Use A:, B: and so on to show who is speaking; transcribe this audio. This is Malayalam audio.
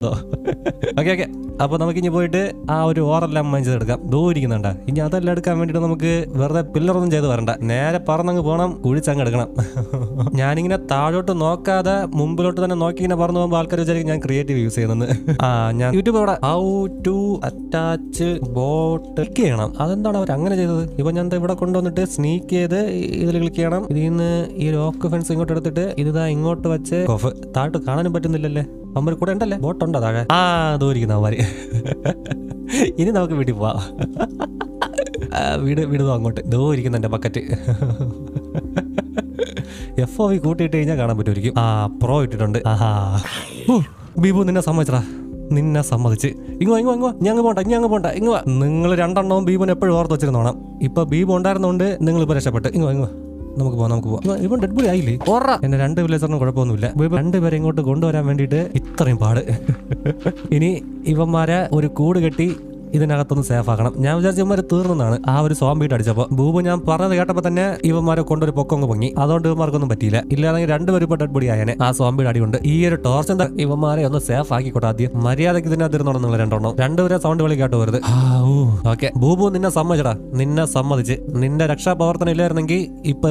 A: Okay okay. അപ്പൊ നമുക്കിനി പോയിട്ട് ആ ഒരു ഓറെല്ലാം ചെയ്തെടുക്കാം. ദൂരിക്കുന്നുണ്ട. ഇനി അതെല്ലാം എടുക്കാൻ വേണ്ടിട്ട് നമുക്ക് വെറുതെ പില്ലറൊന്നും ചെയ്ത് വരണ്ട, നേരെ പറന്നങ്ങ് പോകണം, കുഴിച്ചങ്ങ് എടുക്കണം. ഞാനിങ്ങനെ താഴോട്ട് നോക്കാതെ മുമ്പിലോട്ട് തന്നെ നോക്കി ഇങ്ങനെ പറഞ്ഞു പോകുമ്പോൾ ആൾക്കാർ വിചാരിക്കും ഞാൻ ക്രിയേറ്റീവ് യൂസ് ചെയ്യുന്നത്. ഞാൻ യൂട്യൂബ് അവിടെ ഹൗ ടു അറ്റാച്ച് ബോട്ട് ചെയ്യണം. അതെന്താണ് അവർ അങ്ങനെ ചെയ്തത്? ഇപ്പൊ ഞാൻ ഇവിടെ കൊണ്ടുവന്നിട്ട് സ്നീക്ക് ചെയ്ത് ഇതിൽ ക്ലിക്ക് ചെയ്യണം. ഇതിൽ നിന്ന് ഈ ലോക്ക് ഫെൻസ് ഇങ്ങോട്ട് എടുത്തിട്ട് ഇതാ ഇങ്ങോട്ട് വെച്ച് താഴോട്ട് കാണാനും പറ്റുന്നില്ലല്ലേ. അമ്മ കൂടെ ഉണ്ടല്ലേ, ബോട്ടുണ്ടോ താഴെ? ദൂരിക്കുന്ന അവന്മാര്. ഇനി നമുക്ക് വീട്ടിൽ പോവാം. വിടുതോ അങ്ങോട്ട്. ദൂരിക്കുന്ന എന്റെ ബക്കറ്റ്. FOV കൂട്ടിയിട്ട് കഴിഞ്ഞാൽ കാണാൻ പറ്റുമായിരിക്കും. പ്രോ ഇട്ടിട്ടുണ്ട്. ബീബു നിന്നെ സമ്മതിച്ചടാ, നിന്നെ സമ്മതിച്ച്. ഇങ്ങോ ഞങ്ങ് പോണ്ട. നിങ്ങൾ രണ്ടെണ്ണവും ബീബുനെ എപ്പോഴും ഓർത്ത് വെച്ചിരുന്നോണം. ഇപ്പൊ ബീബു ഉണ്ടായിരുന്നോണ്ട് നിങ്ങൾ ഇപ്പൊ രക്ഷപ്പെട്ട്. ഇങ്ങോ നമുക്ക് പോവാം. ഇവൻ ഡെഡ് ബോഡി ആയില്ലേ? എന്നെ 2 വില്ലേജറിനും കുഴപ്പമൊന്നുമില്ല. 2 പേരെ ഇങ്ങോട്ട് കൊണ്ടുവരാൻ വേണ്ടിയിട്ട് ഇത്രയും പാട്. ഇനി ഇവന്മാരെ ഒരു കൂട് കെട്ടി ഇതിനകത്തൊന്ന് സേഫ് ആക്കണം. ഞാൻ വിചാരിച്ച ഇവന്മാര് തീർന്നതാണ് ആ ഒരു സോംബീട്ട് അടിച്ചപ്പോ. ബൂബു ഞാൻ പറഞ്ഞത് കേട്ടപ്പോ തന്നെ ഇവന്മാരെ കൊണ്ടൊരു പൊക്കങ്ങ് പൊങ്ങി. അതുകൊണ്ട് ഇവന്മാർക്കൊന്നും പറ്റിയില്ല. ഇല്ലാതെങ്കിൽ 2 പേരും ഇപ്പൊ ഡെഡ് ബോഡി ആയനെ ആ സോംബീട് അടിയുണ്ട്. ഈ ഒരു ടോർച്ച് എന്താ ഇവന്മാരെ ഒന്ന് സേഫ് ആക്കിക്കോട്ടെ. ആദ്യം മര്യാദക്ക് ഇതിനകത്തിരുന്നോണം നിങ്ങൾ രണ്ടെണ്ണം. 2 പേരെ സൗണ്ട് വിളി കേട്ട് വരുത്. ഓക്കെ ബൂബു നിന്നെ സമ്മതിച്ചടാ, നിന്നെ സമ്മതിച്ച്. നിന്റെ രക്ഷാപ്രവർത്തനം ഇല്ലായിരുന്നെങ്കിൽ ഇപ്പൊ